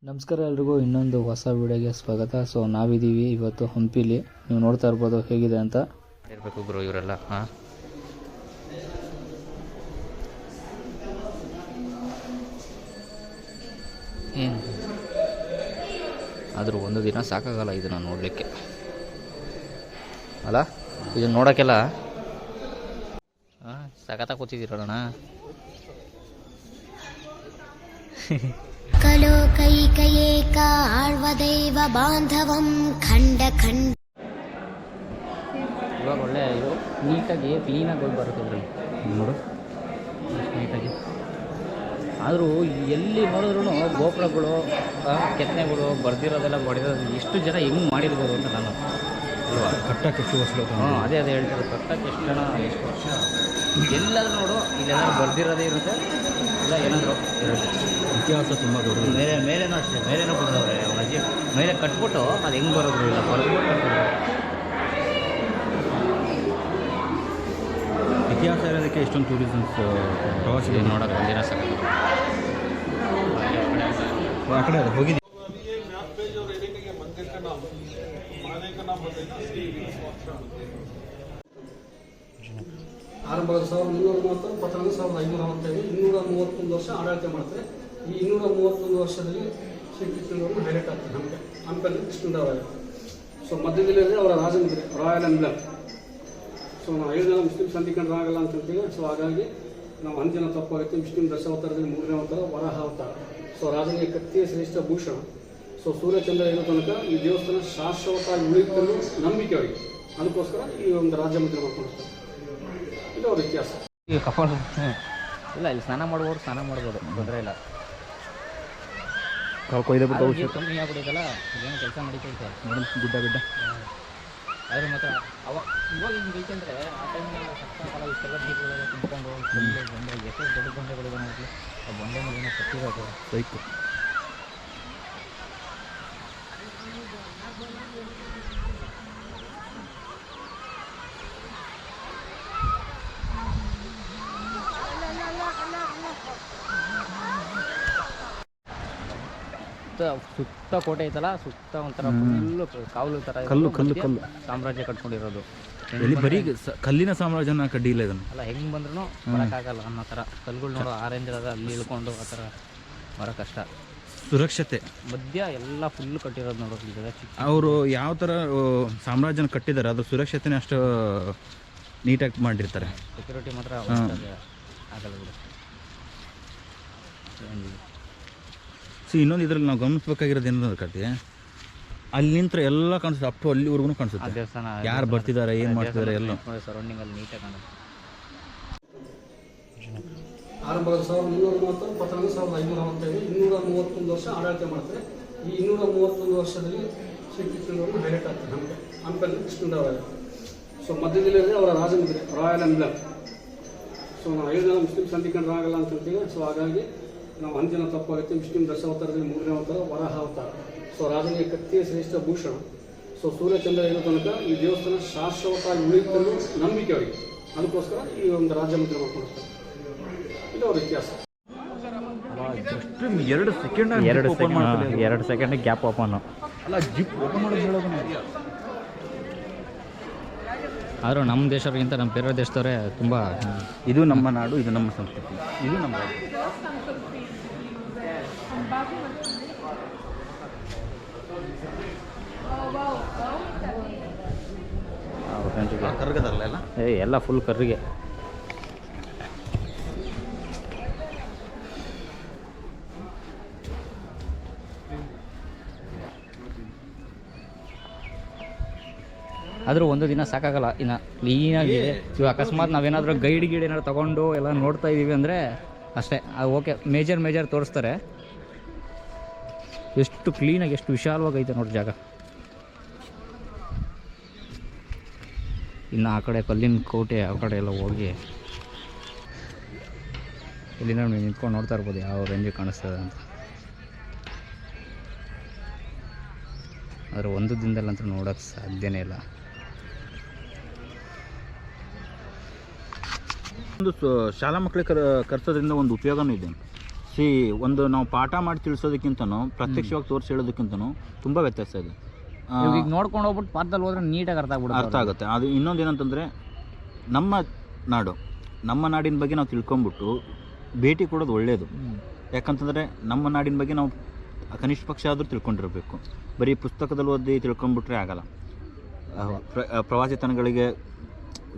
ನಮಸ್ಕಾರ ಎಲ್ರಿಗೂ ಇನ್ನೊಂದು ಹೊಸ ವಿಡಿಯೋಗೆ ಸ್ವಾಗತ. ಸೊ ನಾವಿದ್ದೀವಿ ಇವತ್ತು ಹಂಪಿಲಿ. ನೀವು ನೋಡ್ತಾ ಇರ್ಬೋದು ಹೇಗಿದೆ ಅಂತ. ಇರಬೇಕು ಬ್ರೋ ಇವರೆಲ್ಲ. ಏನು ಆದರೂ ಒಂದು ದಿನ ಸಾಕಾಗಲ್ಲ ಇದನ್ನು ನೋಡಲಿಕ್ಕೆ ಅಲ್ಲ, ಇದನ್ನು ನೋಡೋಕ್ಕೆಲ್ಲ ಸಖತ್ತಾಗಿ ಕೂತಿದ್ದೀರಣ್ಣ. ಕಲೋ ಕೈಕಯೇಕ ಆಳ್ವದೈವ ಬಾಂಧವಂ ಖಂಡ ಖಂಡ. ಇವಾಗ ಒಳ್ಳೆ ಇದು ನೀಟಾಗಿ ಕ್ಲೀನಾಗಿ ಹೋಗಿ ಬರುತ್ತೆ ಇದರಲ್ಲಿ ನೋಡು, ನೀಟಾಗಿ. ಆದರೂ ಎಲ್ಲಿ ನೋಡಿದ್ರು ಗೋಪುರಗಳು, ಕೆತ್ತನೆಗಳು ಬರ್ದಿರೋದೆಲ್ಲ ಬಡಿರೋದು ಎಷ್ಟು ಜನ ಹೆಂಗೆ ಮಾಡಿರ್ಬೋದು ಅಂತ ನಾನು ಅಲ್ವಾ. ಕಟ್ಟಕ್ಕೆ ಎಷ್ಟು ವರ್ಷ? ಅದೇ ಹೇಳ್ತಾರೆ, ಕಟ್ಟಕ್ಕೆ ಎಷ್ಟು ಜನ ಎಷ್ಟು ವರ್ಷ. ಎಲ್ಲಾದರೂ ನೋಡು ಇಲ್ಲೆಲ್ಲ ಬರ್ದಿರೋದೇ ಇರುತ್ತೆ, ಇಲ್ಲ ಏನಾದರೂ ಇರುತ್ತೆ. ಇತಿಹಾಸ ತುಂಬ ದೊಡ್ಡದು. ಮೇಲೇನೂ ಅಷ್ಟೇ, ಮೇಲೇನೂ ಬಂದವ್ರೆ ಅವನ ಅಜ್ಜಿ ಮೇಲೆ ಕಟ್ಬಿಟ್ಟು ಅದು ಹೆಂಗೆ ಬರೋದು ಇಲ್ಲ ಬರ್ದ್ಬಿಟ್ಟು ಕಟ್ಬಿಟ್ಟು. ಇತಿಹಾಸ ಇರೋದಕ್ಕೆ ಎಷ್ಟೊಂದು ಟೂರಿಸಮ್ಸ್ ಪ್ರವಾಸಿಗಳು ನೋಡೋದು ಒಂದಿನ ಸಾಕು. ಆ ಕಡೆ ಹೋಗಿದ್ದೀವಿ. ಆರಂಭದ 1330 ಪತನದ 1545 231 ವರ್ಷ ಆಡಳಿತ ಮಾಡ್ತಾರೆ. ಈ 231 ವರ್ಷದಲ್ಲಿ ಶ್ರೀಕೃಷ್ಣನವರು ಹೈಲೈಟ್ ಆಗ್ತಾರೆ ಹಂಪಲ್ಲಿ ಕೃಷ್ಣದೇವರಾಯ. ಸೊ ಮಧ್ಯದಲ್ಲಿ ಅವರ ರಾಜಮುದ್ರೆ ರಾಯಲ್ ಎಂಬ್ಲಮ್. ಸೊ ನಾವು 5 ಜನ ಮುಸ್ಲಿಂ ಸಂಧಿಕರಣರಾಗಲ್ಲ ಅಂತಂತೀವಿ. ಸೊ ಹಾಗಾಗಿ ನಾವು 10 ಜನ ತಪ್ಪಾಗುತ್ತೆ. ವಿಷ್ಣು ದಶಾವತಾರದಲ್ಲಿ 3ನೇ ಅವತಾರ ವರಾಹ ಅವತಾರ. ಸೊ ರಾಜನಿಗೆ ಕತ್ತಿಯ ಶ್ರೇಷ್ಠ ಭೂಷಣ. ಸೊ ಸೂರ್ಯಚಂದ್ರ ಇರೋ ತನಕ ಈ ದೇವಸ್ಥಾನ ಶಾಶ್ವತವಾಗಿ ಉಳಿಯುತ್ತಲು ನಂಬಿಕೆ ಅವರಿಗೆ. ಅದಕ್ಕೋಸ್ಕರ ಈ ಒಂದು ರಾಜ್ಯ ಮುದ್ರೆ ಮಾಡ್ಕೊಂಡಿರ್ತಾರೆ. ಇದು ಅವ್ರ ಇತಿಹಾಸ. ಈಗ ಕಪಾಲು ಇಲ್ಲ, ಇಲ್ಲಿ ಸ್ನಾನ ಮಾಡುವವರು ಸ್ನಾನ ಮಾಡ್ಬೋದು, ತೊಂದರೆ ಇಲ್ಲ. ಕೊಯ್ದು ಕಮ್ಮಿ ಆಗ್ಬಿಟ್ಟಿದ್ದಲ್ಲ, ಏನು ಕೆಲಸ ನಡೀತೈತೆ ಗುಡ್ಡ ಗುಡ್ಡ. ಆದ್ರೆ ಮಾತ್ರ ಇವಾಗ ಹಿಂಗೆ ಐತೆ ಅಂದರೆ ಆ ಟೈಮ್ನಾಗ ಸಕ್ಕಾಲ ಇಷ್ಟೆಲ್ಲ ದೀಪಗಳೆಲ್ಲ ತುಂಬಿಕೊಂಡು ಬಂಡೆ ಎಷ್ಟು ದೊಡ್ಡ ಬಂಡೆಗಳಿದೆ ನೋಡಲಿ. ಆ ಬಂಡೆ ಮೇಲೆ ಏನೋ ಕಟ್ಟಿರೋದು ಸೈಕು. ಸುತ್ತ ಕೋಟೆ ಐತಲ್ಲ, ಸುತ್ತ ಒಂಥರ ಫುಲ್ಲು ಕಾವಲು ಥರ ಕಲ್ಲು ಕಲ್ಲು ಕಲ್ಲು ಸಾಮ್ರಾಜ್ಯ ಕಟ್ಕೊಂಡಿರೋದು. ಎಲ್ಲಿ ಬರೀ ಕಲ್ಲಿನ ಸಾಮ್ರಾಜ್ಯನ ಕಡ್ಡಿಲ್ಲ ಇದನ್ನು. ಅಲ್ಲ ಹೆಂಗೆ ಬಂದ್ರೂ ಬರೋಕ್ಕಾಗಲ್ಲ ಅನ್ನೋ ಥರ ಕಲ್ಗಳು ನೋಡೋ ಆರೆಂಜ್ ಅದ ಅಲ್ಲಿ ಇಳ್ಕೊಂಡು ಆ ಥರ ಬರೋ ಕಷ್ಟ. ಸುರಕ್ಷತೆ ಮಧ್ಯ ಎಲ್ಲ ಫುಲ್ಲು ಕಟ್ಟಿರೋದು ನೋಡೋದು. ಅವರು ಯಾವ ಥರ ಸಾಮ್ರಾಜ್ಯನ ಕಟ್ಟಿದ್ದಾರೆ ಅದ್ರ ಸುರಕ್ಷತೆನೇ ಅಷ್ಟು ನೀಟಾಗಿ ಮಾಡಿರ್ತಾರೆ. ಸೆಕ್ಯೂರಿಟಿ ಮಾತ್ರ ಆಗಲ್ಲ ಬಿಡು. ಇನ್ನೊಂದು ಇದರಲ್ಲಿ ನಾವು ಗಮನಿಸ್ಬೇಕಾಗಿರೋದು ಏನಂದ್ರೆ ಕತೆ, ಅಲ್ಲಿ ನಿಂತ್ರೆ ಎಲ್ಲ ಕಾಣಿಸುತ್ತೆ, ಅಪ್ ಟು ಅಲ್ಲಿವರೆಗೂ ಕಾಣಿಸುತ್ತೆ. ದೇವಸ್ಥಾನ ಯಾರು ಬರ್ತಿದ್ದಾರೆ, ಏನು ಮಾಡ್ತಿದ್ದಾರೆ ಎಲ್ಲ ಸರೌಂಡಿಂಗ್ ಅಲ್ಲಿ ನೀಟಾಗಿ ಕಾಣುತ್ತೆ. ಆರಂಭದ 1330 ಪತನದ 1545 231 ವರ್ಷ ಆಡಳಿತ ಮಾಡ್ತಾರೆ. ಈ 231 ವರ್ಷದಲ್ಲಿ ಶ್ರೀಕೃಷ್ಣನವರು ಹೈಲೈಟ್ ಆಗ್ತಾರೆ ಹಂಪಲ್ಲಿ ಕೃಷ್ಣದೇವರಾಯ. ಸೊ ಮಧ್ಯದಲ್ಲಿ ಅವರ ರಾಜಮುದ್ರೆ ರಾಯಲ್ ಎಂಬ್ಲಮ್. ಸೊ ನಾವು 5 ಜನ ಮುಸ್ಲಿಂ ಸಂಧಿಕರಣರಾಗಲ್ಲ ಅಂತಂತೀವಿ. ಸೊ ಹಾಗಾಗಿ ನಾವು 10 ಜನ ತಪ್ಪಾಗುತ್ತೆ. ವಿಷ್ಣು ದಶಾವತಾರದಲ್ಲಿ 3ನೇ ಅವತಾರ ವರಾಹ ಅವತಾರ. ಸೊ ರಾಜನಿಗೆ ಕತ್ತಿಯ ಶ್ರೇಷ್ಠ ಭೂಷಣ. ಸೊ ಸೂರ್ಯಚಂದ್ರ ಇರೋ ತನಕ ಈ ದೇವಸ್ಥಾನ ಶಾಶ್ವತವಾಗಿ ಉಳಿಯುತ್ತಲು ನಂಬಿಕೆ ಅವರಿಗೆ. ಅದಕ್ಕೋಸ್ಕರ ಈ ಒಂದು ರಾಜ್ಯ ಮುದ್ರೆ ಮಾಡ್ಕೊಂಡಿರ್ತಾರೆ. ಇದು ಅವ್ರ ಇತಿಹಾಸ. 2 ಸೆಕೆಂಡ್ ಗ್ಯಾಪ್ ಓಪನ್ ಅಲ್ಲ, ಜಿಪ್ ಓಪನ್ ಮಾಡೋದು ಹೇಳೋದು. ಆದರೂ ನಮ್ಮ ದೇಶಕ್ಕಿಂತ ನಮ್ಮ ಬೇರೆ ದೇಶದವರೇ ತುಂಬ. ಇದು ನಮ್ಮ ನಾಡು, ಇದು ನಮ್ಮ ಸಂಸ್ಕೃತಿ, ಇದು ನಮ್ಮ ಕರ್ಗದಲ್ಲ ಎಲ್ಲ ಫುಲ್ ಕರ್ರಿಗೆ. ಆದರೂ ಒಂದು ದಿನ ಸಾಕಾಗಲ್ಲ ಇನ್ನು ಕ್ಲೀನಾಗಿ. ಇವಾಗ ಅಕಸ್ಮಾತ್ ನಾವೇನಾದರೂ ಗೈಡ್ ಏನಾದ್ರು ತೊಗೊಂಡು ಎಲ್ಲ ನೋಡ್ತಾ ಇದ್ದೀವಿ ಅಂದರೆ ಅಷ್ಟೇ, ಅದು ಓಕೆ. ಮೇಜರ್ ತೋರಿಸ್ತಾರೆ. ಎಷ್ಟು ಕ್ಲೀನಾಗಿ ಎಷ್ಟು ವಿಶಾಲವಾಗಿ ಐತೆ ನೋಡಿ ಜಾಗ. ಇನ್ನು ಆ ಕಡೆ ಕಲ್ಲಿನ ಕೋಟೆ ಆ ಕಡೆ ಎಲ್ಲ ಹೋಗಿ ಇಲ್ಲಿಂದ ನೀವು ನಿಂತ್ಕೊಂಡು ನೋಡ್ತಾ ಇರ್ಬೋದು ಯಾವ ರೇಂಜಿಗೆ ಕಾಣಿಸ್ತದೆ ಅಂತ. ಆದರೆ ಒಂದು ದಿನದಲ್ಲಂತೂ ನೋಡೋಕ್ಕೆ ಸಾಧ್ಯನೇ ಇಲ್ಲ. ಒಂದು ಶಾಲಾ ಮಕ್ಕಳಿಗೆ ಕರ್ಸೋದ್ರಿಂದ ಒಂದು ಉಪಯೋಗನೂ ಇದೆ. ಒಂದು ನಾವು ಪಾಠ ಮಾಡಿ ತಿಳಿಸೋದಕ್ಕಿಂತನೂ ಪ್ರತ್ಯಕ್ಷವಾಗಿ ತೋರಿಸಿ ಹೇಳೋದಕ್ಕಿಂತನೂ ತುಂಬ ವ್ಯತ್ಯಾಸ ಇದೆ. ಈಗ ನೋಡ್ಕೊಂಡು ಹೋಗ್ಬಿಟ್ಟು ಪಾತ್ರದಲ್ಲಿ ಹೋದ್ರೆ ನೀಟಾಗಿ ಅರ್ಥ ಆಗುತ್ತೆ. ಅದು ಇನ್ನೊಂದು ಏನಂತಂದರೆ ನಮ್ಮ ನಾಡಿನ ಬಗ್ಗೆ ನಾವು ತಿಳ್ಕೊಂಬಿಟ್ಟು ಭೇಟಿ ಕೊಡೋದು ಒಳ್ಳೆಯದು. ಯಾಕಂತಂದರೆ ನಮ್ಮ ನಾಡಿನ ಬಗ್ಗೆ ನಾವು ಕನಿಷ್ಠ ಪಕ್ಷ ಆದರೂ ತಿಳ್ಕೊಂಡಿರಬೇಕು. ಬರೀ ಪುಸ್ತಕದಲ್ಲಿ ಓದಿ ತಿಳ್ಕೊಂಬಿಟ್ರೆ ಆಗಲ್ಲ. ಪ್ರವಾಸಿ ತಾಣಗಳಿಗೆ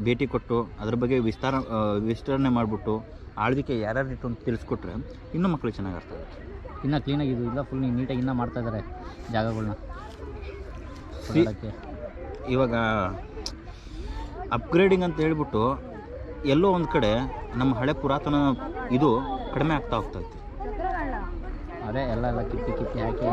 ಭೇಟಿ ಕೊಟ್ಟು ಅದ್ರ ಬಗ್ಗೆ ವಿಸ್ತರಣೆ ಮಾಡಿಬಿಟ್ಟು ಆಳ್ವಿಕೆ ಯಾರ್ಯಾರಿತ್ತು ಅಂತ ತಿಳಿಸ್ಕೊಟ್ರೆ ಇನ್ನೂ ಮಕ್ಕಳಿಗೆ ಚೆನ್ನಾಗಿ ಅರ್ಥ ಆಗುತ್ತೆ. ಇನ್ನೂ ಕ್ಲೀನಾಗಿ ಇದು ಇಲ್ಲ, ಫುಲ್ ನೀಟಾಗಿ ಇನ್ನೂ ಮಾಡ್ತಾ ಇದ್ದಾರೆ ಜಾಗಗಳನ್ನ. ಇವಾಗ ಅಪ್ಗ್ರೇಡಿಂಗ್ ಅಂತ ಹೇಳ್ಬಿಟ್ಟು ಎಲ್ಲೋ ಒಂದು ಕಡೆ ನಮ್ಮ ಹಳೆ ಪುರಾತನ ಇದು ಕಡಿಮೆ ಆಗ್ತಾ ಹೋಗ್ತೈತೆ. ಅದೇ ಎಲ್ಲ ಕಿತ್ತಿ ಹಾಕಿ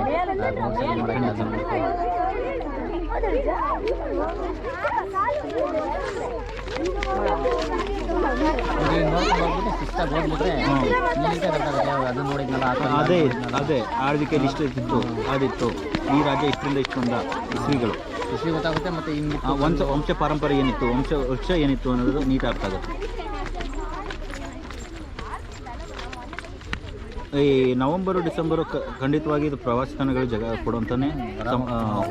ಅದೇ ಆಳ್ವಿಕೆಯಲ್ಲಿ ಇಷ್ಟು ಇತ್ತು, ಅದಿತ್ತು, ಈ ರಾಜ್ಯ ಇಷ್ಟರಿಂದ ಇಷ್ಟು ಬಂದ ಇಸ್ವಿಗಳು ಗೊತ್ತಾಗುತ್ತೆ. ಮತ್ತು ವಂಶ ಪಾರಂಪರೆ ಏನಿತ್ತು, ವೃಕ್ಷ ಏನಿತ್ತು ಅನ್ನೋದು ನೀಟ್ ಅರ್ಥ ಆಗುತ್ತೆ. ಈ ನವಂಬರು ಡಿಸೆಂಬರು ಖಂಡಿತವಾಗಿ ಇದು ಪ್ರವಾಸಿ ತಾಣಗಳು ಕೊಡುವಂತಾನೆ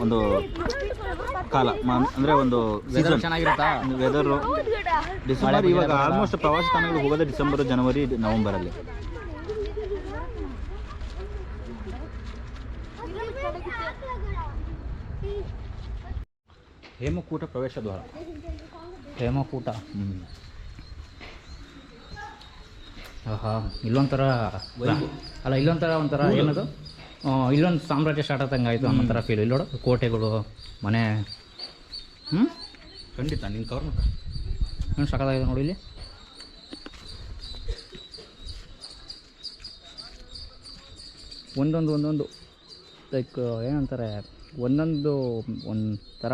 ಒಂದು ಕಾಲ. ಅಂದರೆ ಒಂದು ಚೆನ್ನಾಗಿರುತ್ತಾ ವೆದರು. ಡಿಸೆಂಬರ್ ಇವಾಗ ಆಲ್ಮೋಸ್ಟ್ ಪ್ರವಾಸಿ ತಾಣಗಳು ಹೋಗೋದೇ ಡಿಸೆಂಬರು, ಜನವರಿ, ನವಂಬರಲ್ಲಿ. ಹೇಮಕೂಟ ಪ್ರವೇಶ ದ್ವಾರ. ಹೇಮಕೂಟ ಇಲ್ಲೊಂಥರ ಅಲ್ಲ, ಒಂಥರ ಏನದು, ಇಲ್ಲೊಂದು ಸಾಮ್ರಾಜ್ಯ ಸ್ಟಾರ್ಟ್ ಆದಂಗೆ ಆಯಿತು ಅನ್ನೋ ಥರ ಫೀಲ್. ಇಲ್ಲೋಡು ಕೋಟೆಗಳು, ಮನೆ. ಖಂಡಿತ ನಿನ್ನ ಕವರ್ ಏನು ಸಾಕಾಗಿದೆ ನೋಡಿ. ಇಲ್ಲಿ ಒಂದೊಂದು ಲೈಕ್ ಏನಂತಾರೆ, ಒಂದು ಥರ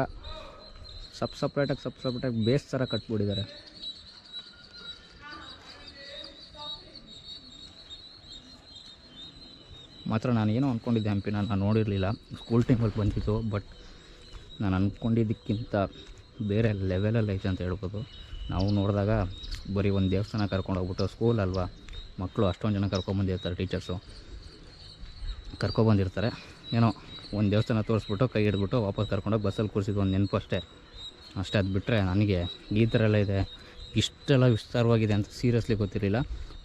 ಸಪ್ರೇಟಾಗಿ ಬೇಸ್ ಥರ ಕಟ್ಬಿಟ್ಟಿದ್ದಾರೆ. ಮಾತ್ರ ನಾನು ಏನೋ ಅಂದ್ಕೊಂಡಿದ್ದೆ ಹಂಪಿನ, ನಾನು ನೋಡಿರಲಿಲ್ಲ. ಸ್ಕೂಲ್ ಟೈಮಲ್ಲಿ ಬಂದಿತ್ತು, ಬಟ್ ನಾನು ಅಂದ್ಕೊಂಡಿದ್ದಕ್ಕಿಂತ ಬೇರೆ ಲೆವೆಲಲ್ಲಿ ಐತೆ ಅಂತ ಹೇಳ್ಬೋದು. ನಾವು ನೋಡಿದಾಗ ಬರೀ ಒಂದು ದೇವಸ್ಥಾನ ಕರ್ಕೊಂಡೋಗ್ಬಿಟ್ಟು, ಸ್ಕೂಲ್ ಅಲ್ವಾ, ಮಕ್ಕಳು ಅಷ್ಟೊಂದು ಜನ ಕರ್ಕೊಂಬಂದಿರ್ತಾರೆ, ಟೀಚರ್ಸು ಕರ್ಕೊಬಂದಿರ್ತಾರೆ. ಏನೋ ಒಂದು ದೇವಸ್ಥಾನ ತೋರಿಸ್ಬಿಟ್ಟು ಕೈ ಹಿಡ್ಬಿಟ್ಟು ವಾಪಸ್ ಕರ್ಕೊಂಡೋಗಿ ಬಸ್ಸಲ್ಲಿ ಕೂರಿಸಿದ್ದು ಒಂದು ನೆನಪು ಅಷ್ಟೇ. ಅದು ಬಿಟ್ಟರೆ ನನಗೆ ಈ ಥರ ಎಲ್ಲ ಇದೆ, ಇಷ್ಟೆಲ್ಲ ವಿಸ್ತಾರವಾಗಿದೆ ಅಂತ ಸೀರಿಯಸ್ಲಿ ಗೊತ್ತಿರಲಿಲ್ಲ.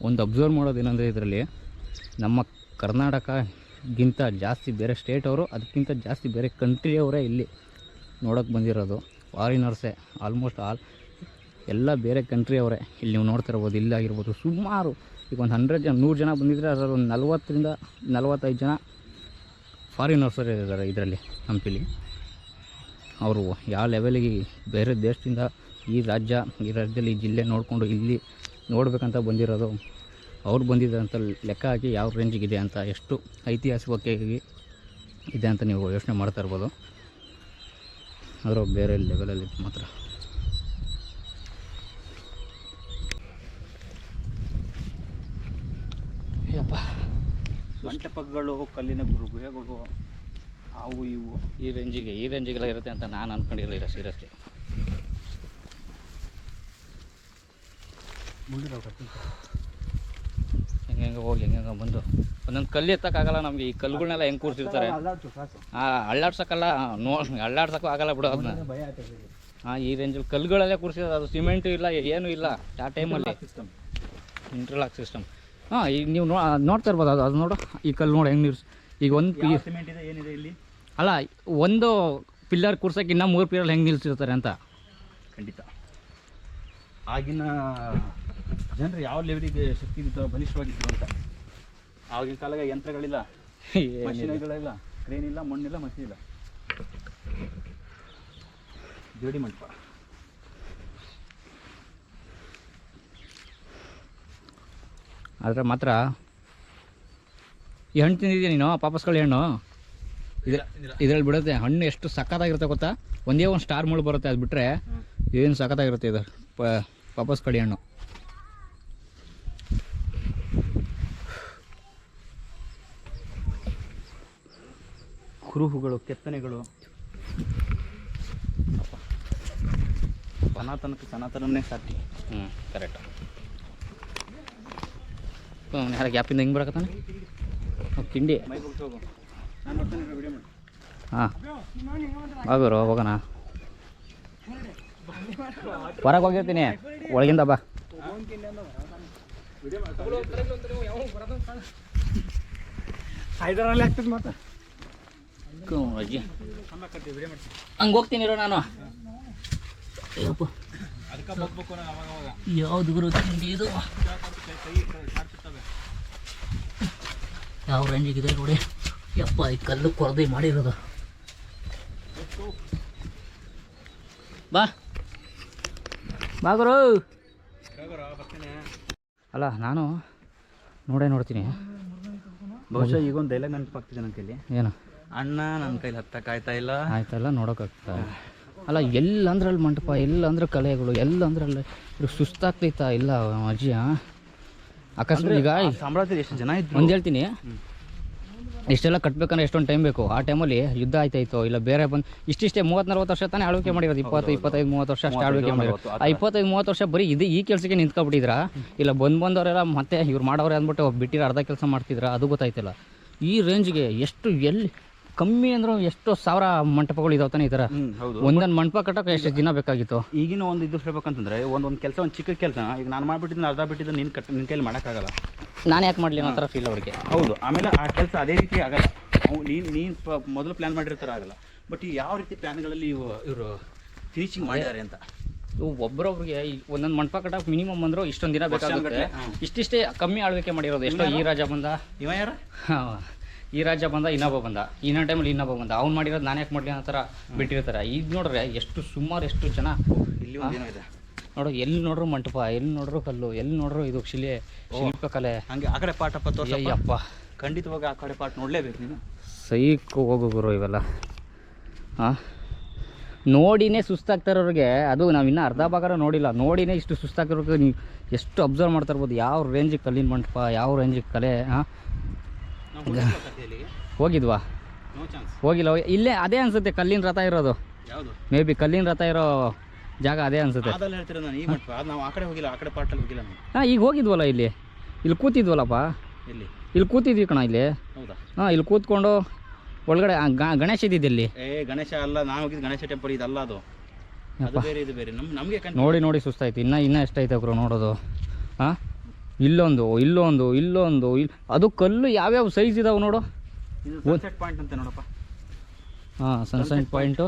ಒಂದು ಅಬ್ಸರ್ವ್ ಮಾಡೋದೇನೆಂದರೆ, ಇದರಲ್ಲಿ ನಮ್ಮ ಕರ್ನಾಟಕಗಿಂತ ಜಾಸ್ತಿ ಬೇರೆ ಸ್ಟೇಟ್ ಅವರು, ಅದಕ್ಕಿಂತ ಜಾಸ್ತಿ ಬೇರೆ ಕಂಟ್ರಿಯವರೇ ಇಲ್ಲಿ ನೋಡೋಕ್ಕೆ ಬಂದಿರೋದು. ಫಾರಿನರ್ಸೇ ಆಲ್ಮೋಸ್ಟ್ ಎಲ್ಲ ಬೇರೆ ಕಂಟ್ರಿಯವರೇ ಇಲ್ಲಿ ನೀವು ನೋಡ್ತಿರ್ಬೋದು. ಇಲ್ಲಾಗಿರ್ಬೋದು ಸುಮಾರು ಈಗ ಒಂದು 100 ಜನ ಬಂದಿದ್ದರೆ ಅದರಲ್ಲಿ ಒಂದು 40ರಿಂದ 45 ಜನ ಫಾರಿನರ್ಸರೇ ಇದ್ದಾರೆ ಇದರಲ್ಲಿ ಹಂಪಿಲಿ. ಅವರು ಯಾವ ಲೆವೆಲಿಗೆ ಬೇರೆ ದೇಶದಿಂದ ಈ ರಾಜ್ಯದಲ್ಲಿ ಈ ಜಿಲ್ಲೆ ನೋಡಿಕೊಂಡು ಇಲ್ಲಿ ನೋಡಬೇಕಂತ ಬಂದಿರೋದು. ಅವ್ರು ಬಂದಿದ್ದಂಥ ಲೆಕ್ಕ ಹಾಕಿ ಯಾವ ರೇಂಜಿಗಿದೆ ಅಂತ, ಎಷ್ಟು ಐತಿಹಾಸಿಕವಾಗಿ ಇದೆ ಅಂತ ನೀವು ಯೋಚನೆ ಮಾಡ್ತಾ ಇರ್ಬೋದು. ಆದರೂ ಬೇರೆ ಲೆವೆಲಲ್ಲಿ ಮಾತ್ರ. ಯಪ್ಪ, ಮಂಟಪಗಳು, ಕಲ್ಲಿನ ಗುಹೆಗಳು, ಅವು ಇವು ಈ ರೇಂಜಿಗೆಲ್ಲ ಇರುತ್ತೆ ಅಂತ ನಾನು ಅಂದ್ಕೊಂಡಿರಲಿಲ್ಲ ಸೀರಿಯಸ್ಲಿ. ಹೆಂಗೆ ಹೋಗಿ ಹೆಂಗೆ ಬಂದು ಒಂದೊಂದು ಕಲ್ಲು ಎತ್ತಕ್ಕಾಗಲ್ಲ ನಮಗೆ. ಈ ಕಲ್ಲುಗಳನ್ನೆಲ್ಲ ಹೆಂಗೆ ಕೂರಿಸಿರ್ತಾರೆ, ಅಳ್ಳಾಡ್ಸೋಕ್ಕಲ್ಲ, ಅಳ್ಳಾಡ್ಸೋಕ್ಕೂ ಆಗಲ್ಲ ಬಿಡು ಅದನ್ನ. ಈ ರೇಂಜಲ್ಲಿ ಕಲ್ಲುಗಳಲ್ಲೇ ಕೂರಿಸಿರೋದು. ಅದು ಸಿಮೆಂಟು ಇಲ್ಲ, ಏನೂ ಇಲ್ಲ ಆ ಟೈಮಲ್ಲಿ. Interlock system. ಈಗ ನೀವು ನೋಡ್ತಾ ಇರ್ಬೋದು. ಅದು ನೋಡು, ಈ ಕಲ್ಲು ನೋಡಿ ಹೆಂಗೆ ಈಗ ಒಂದು ಸಿಮೆಂಟ್ ಇದೆ, ಏನಿದೆ ಇಲ್ಲಿ ಅಲ್ಲ, ಒಂದು ಪಿಲ್ಲರ್ ಕೂರ್ಸೋಕೆ ಇನ್ನೂ 3 ಪಿಲ್ಲರ್ ಹೆಂಗೆ ನಿಲ್ಸಿರ್ತಾರೆ ಅಂತ. ಖಂಡಿತ ಆಗಿನ ಜನರು ಯಾವ ಲೆವೆಲಿಗೆ ಶಕ್ತಿ ಬಲಿಷ್ಠವಾಗಿದ್ರು ಅಂತ. ಆಗಿನ ಕಾಲಕ್ಕೆ ಯಂತ್ರಗಳಿಲ್ಲ, ಮಷಿನಗಳಿಲ್ಲ, ಕ್ರೇನ್ ಇಲ್ಲ, ಮಣ್ಣಿಲ್ಲ, ಮಷಿನ್ ಇಲ್ಲ. ಜೋಡಿ ಮಂಟಪ. ಆದರೆ ಮಾತ್ರ ಈ ಹಣ್ಣು ತಿಂದಿದ್ಯಾ ನೀನು? ಪಾಪಸ್ಕಳಿ ಹಣ್ಣು ಇದರಲ್ಲಿ ಬಿಡುತ್ತೆ. ಹಣ್ಣು ಎಷ್ಟು ಸಖತ್ತಾಗಿರುತ್ತೆ ಗೊತ್ತಾ? ಒಂದೇ ಒಂದು ಸ್ಟಾರ್ ಮುಳ್ಳು ಬರುತ್ತೆ, ಅದು ಬಿಟ್ಟರೆ ಏನು ಸಖತ್ತಾಗಿರುತ್ತೆ ಇದು ಪಾಪಸ್ಕಳಿ ಹಣ್ಣು. ಕುರುಹುಗಳು, ಕೆತ್ತನೆಗಳು, ಸನಾತನಕ್ಕೆ ಸನಾತನನ್ನೇ ಸಾಟಿ. ಕರೆಕ್ಟ್. ಯಾರ ಗ್ಯಾಪಿಂದ ಹಿಂಗೆ ಬರಕತ್ತಾನೆ ಕಿಂಡಿ ಹಾಂ ಆಗೋರು ಹೋಗೋಣ ಹೊರಗೆ ಹೋಗಿರ್ತೀನಿ ಒಳಗಿಂದ ಬಾ ಅಜ್ಜಿ ಹಂಗೆ ಹೋಗ್ತೀನಿ ಇರೋ ನಾನು ಯಾವ್ದು ಗುರು ತಿಂಡಿ ಇದು ಯಾವ ರೇಂಜಿಗಿದೆ ನೋಡಿ ಯಪ್ಪ ಈ ಕಲ್ಲು ಕೊರದೆ ಮಾಡಿರೋದು ಬಾ ಬಾ ಗುರು ಅಲ್ಲ ನಾನು ನೋಡ್ತೀನಿ ಬಹುಶಃ ಈಗೊಂದು ಡೈಲಾಗ್ ನೆನಪಾಗ್ತಿದೆ ನನ್ನ ಕೈಲಿ. ಏನು ಅಣ್ಣ ನನ್ನ ಕೈಲಿ ಹತ್ತಕ್ಕಾಯ್ತಾ ಇಲ್ಲ. ಆಯ್ತಲ್ಲ ನೋಡೋಕ್ಕಾಗ್ತಾ ಅಲ್ಲ ಎಲ್ಲಂದ್ರಲ್ಲಿ ಮಂಟಪ ಎಲ್ಲಂದ್ರೆ ಕಲೆಗಳು ಎಲ್ಲಂದ್ರಲ್ಲಿ ಸುಸ್ತಾಗ್ತೈತಾ ಇಲ್ಲ ಅಜ್ಜಿ ಅಕಸ್ಮಾತ್ ಈಗ ಸಾಮ್ರಾಜ್ಯದಲ್ಲಿ ಎಷ್ಟು ಜನ ಇದ್ರು ಒಂದು ಹೇಳ್ತೀನಿ ಇಷ್ಟೆಲ್ಲ ಕಟ್ಬೇಕಂದ್ರೆ ಎಷ್ಟೊಂದು ಟೈಮ್ ಬೇಕು. ಆ ಟೈಮಲ್ಲಿ ಯುದ್ಧ ಆಯ್ತಾಯಿತ್ತು ಇಲ್ಲ ಬೇರೆ ಬಂದು ಇಷ್ಟಿಷ್ಟೇ 30-40 ವರ್ಷ ತಾನೇ ಆಳ್ವಿಕೆ ಮಾಡಿರೋದು. 25-30 ವರ್ಷ ಅಷ್ಟೇ ಆಳ್ವಿಕೆ ಮಾಡಿರೋದು. ಆ 25-30 ವರ್ಷ ಬರೀ ಈ ಕೆಲಸಕ್ಕೆ ನಿಂತ್ಕೊಬಿಟ್ಟಿದ್ರಾ ಇಲ್ಲ ಬಂದವರೆಲ್ಲ ಮತ್ತೆ ಇವ್ರು ಮಾಡೋರೆ ಅಂದ್ಬಿಟ್ಟು ಬಿಟ್ಟಿರೋ ಅರ್ಧ ಕೆಲಸ ಮಾಡ್ತಿದ್ರ ಅದು ಗೊತ್ತಾಯ್ತಿಲ್ಲ. ಈ ರೇಂಜ್ಗೆ ಎಷ್ಟು ಎಲ್ಲಿ ಕಮ್ಮಿ ಅಂದ್ರೂ ಎಷ್ಟು ಸಾವಿರ ಮಂಟಪಗಳು ಇದಾವೆ ತಾನೆ ಈ ಥರ. ಒಂದೊಂದು ಮಂಟಪ ಕಟ್ಟೋಕೆ ಎಷ್ಟು ದಿನ ಬೇಕಾಗಿತ್ತು. ಈಗಿನ ಒಂದು ಇದು ಹೇಳ್ಬೇಕಂತಂದ್ರೆ ಒಂದು ಕೆಲಸ ಒಂದು ಚಿಕ್ಕ ಕೆಲಸ ಈಗ ನಾನು ಮಾಡಿಬಿಟ್ಟಿದ್ದು ಅರ್ಧ ಬಿಟ್ಟಿದ್ದು ನಿನ್ನ ಕೈಲಿ ಮಾಡೋಕ್ಕಾಗಲ್ಲ. ನಾನು ಯಾಕೆ ಮಾಡಲಿ ಅನ್ನೋ ಥರ ಫೀಲ್ ಅವ್ರಿಗೆ. ಹೌದು. ಆಮೇಲೆ ಆ ಕೆಲಸ ಅದೇ ರೀತಿ ಆಗಲ್ಲ. ನೀನು ಮೊದಲು ಪ್ಲ್ಯಾನ್ ಮಾಡಿರ್ತಾರೆ ಆಗಲ್ಲ. ಬಟ್ ಈ ಯಾವ ರೀತಿ ಪ್ಲ್ಯಾನ್ಗಳಲ್ಲಿ ಇವರು ಫಿನಿಶಿಂಗ್ ಮಾಡಿದ್ದಾರೆ ಅಂತ ಒಬ್ಬರೊಬ್ರಿಗೆ ಒಂದೊಂದು ಮಂಟಪ ಕಟ್ಟಕ್ಕೆ ಮಿನಿಮಮ್ ಅಂದರೂ ಇಷ್ಟೊಂದು ದಿನ ಬೇಕಾಗುತ್ತೆ. ಇಷ್ಟಿಷ್ಟೇ ಕಮ್ಮಿ ಆಳ್ವಿಕೆ ಮಾಡಿರೋದು. ಎಷ್ಟೋ ಈ ರಾಜ ಬಂದ ಇವ ಯಾರ ಈ ರಾಜ್ಯ ಬಂದ ಇನ್ನೊಬ್ಬ ಬಂದ ಇನ್ನೊಂದು ಟೈಮಲ್ಲಿ ಇನ್ನೊಬ್ಬ ಬಂದ ಅವ್ನು ಮಾಡಿರೋದು ನಾನು ಯಾಕೆ ಮಾಡಲಿ ಅನ್ನೋ ಥರ ಬಿಟ್ಟಿರ್ತಾರೆ. ಇದು ನೋಡ್ರೆ ಎಷ್ಟು ಸುಮಾರು ಎಷ್ಟು ಜನ ಇಲ್ಲಿ ಇದೆ ನೋಡು. ಎಲ್ಲಿ ನೋಡ್ರು ಮಂಟಪ, ಎಲ್ಲಿ ನೋಡ್ರು ಕಲ್ಲು, ಎಲ್ಲಿ ನೋಡ್ರು ಇದು ಶಿಲ್ಪಕಲೆ. ಹಂಗೆ ಆ ಕಡೆ ಪಾಠ ಅಯ್ಯಪ್ಪ ಖಂಡಿತವಾಗಿ ಆ ಕಡೆ ಪಾಠ ನೋಡಲೇಬೇಕು ನೀನು. ಸೈಕು ಹೋಗೋರು ಇವೆಲ್ಲ ನೋಡಿನೇ ಸುಸ್ತಾಗ್ತಾರವ್ರಿಗೆ. ಅದು ನಾವು ಇನ್ನೂ ಅರ್ಧ ಭಾಗ ನೋಡಿಲ್ಲ, ನೋಡಿನೇ ಇಷ್ಟು ಸುಸ್ತಾಗ್ತಿರೋರಿಗೆ ನೀವು ಎಷ್ಟು ಅಬ್ಸರ್ವ್ ಮಾಡ್ತಾ ಇರ್ಬೋದು. ಯಾವ ರೇಂಜಿಗೆ ಕಲ್ಲಿನ ಮಂಟಪ, ಯಾವ ರೇಂಜಿಗೆ ಕಲೆ. ಹೋಗಿದ್ವಾ? ಹೋಗಿಲ್ಲ. ಇಲ್ಲೇ ಅದೇ ಅನ್ಸುತ್ತೆ ಕಲ್ಲಿನ ರಥ ಇರೋದು. ಮೇ ಬಿ ಕಲ್ಲಿನ ರಥ ಇರೋ ಜಾಗ ಅದೇ ಅನ್ಸುತ್ತೆ. ಹಾಂ ಈಗ ಹೋಗಿದ್ವಲ್ಲ ಇಲ್ಲಿ ಕೂತಿದ್ವಲ್ಲಪ್ಪ. ಇಲ್ಲಿ ಕೂತಿದ್ವಿ ಕಣ ಇಲ್ಲಿ. ಹಾಂ ಇಲ್ಲಿ ಕೂತ್ಕೊಂಡು ಒಳಗಡೆ ಗಣೇಶ ಇದ್ದಿದ್ದು ಇಲ್ಲಿ. ಗಣೇಶ ಅಲ್ಲ, ನಾನು ಹೋಗಿದ್ದು ಗಣೇಶ ಟೆಂಪಲ್ ಇದಲ್ಲ. ಅದು ಬೇರೆ ಇದು ಬೇರೆ. ನಮಗೆ ನೋಡಿ ಸುಸ್ತಾಯ್ತು. ಇನ್ನೂ ಎಷ್ಟೈತೆ ಗುರು ನೋಡೋದು. ಹಾಂ ಇಲ್ಲೊಂದು ಅದು ಕಲ್ಲು ಯಾವ್ಯಾವ ಸೈಜ್ ಇದಾವೆ ನೋಡು. ಸನ್ಸೆಟ್ ಪಾಯಿಂಟ್ ಅಂತ ನೋಡಪ್ಪ. ಹಾಂ ಸನ್ಸೆಟ್ ಪಾಯಿಂಟು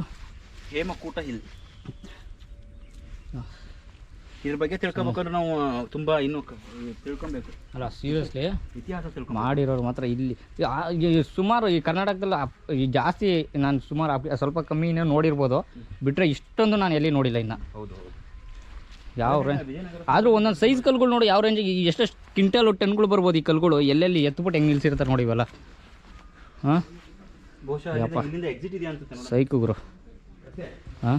ಹೇಮಕೂಟ ಹಿಲ್. ಇದ್ರ ಬಗ್ಗೆ ತಿಳ್ಕೊಬೇಕಾದ್ರೆ ನಾವು ತುಂಬ ಇನ್ನೂ ತಿಳ್ಕೊಬೇಕು. ಅಲ್ಲ ಸೀರಿಯಸ್ಲಿ ಇತಿಹಾಸ ಮಾಡಿರೋರು ಮಾತ್ರ ಇಲ್ಲಿ ಸುಮಾರು ಈ ಕರ್ನಾಟಕದಲ್ಲಿ ಜಾಸ್ತಿ ನಾನು ಸುಮಾರು ಸ್ವಲ್ಪ ಕಮ್ಮಿನೇ ನೋಡಿರ್ಬೋದು. ಬಿಟ್ಟರೆ ಇಷ್ಟೊಂದು ನಾನು ಎಲ್ಲಿ ನೋಡಿಲ್ಲ ಇನ್ನು. ಹೌದು. ಯಾವ ಆದರೂ ಒಂದೊಂದು ಸೈಜ್ ಕಲ್ಗಳು ನೋಡಿ ಯಾವ ರೇಂಜಿಗೆ ಎಷ್ಟೆಷ್ಟು ಕ್ವಿಂಟಲ್ ಟನ್ಗಳು ಬರ್ಬೋದು. ಈ ಕಲ್ಗಳು ಎಲ್ಲೆಲ್ಲಿ ಎತ್ಬಿಟ್ಟು ಹೆಂಗೆ ನಿಲ್ಸಿರ್ತಾರೆ ನೋಡಿ ಇವೆಲ್ಲ. ಹಾಂ ಬಹುಶಃ ಸೈಕು ಗುರು. ಹಾಂ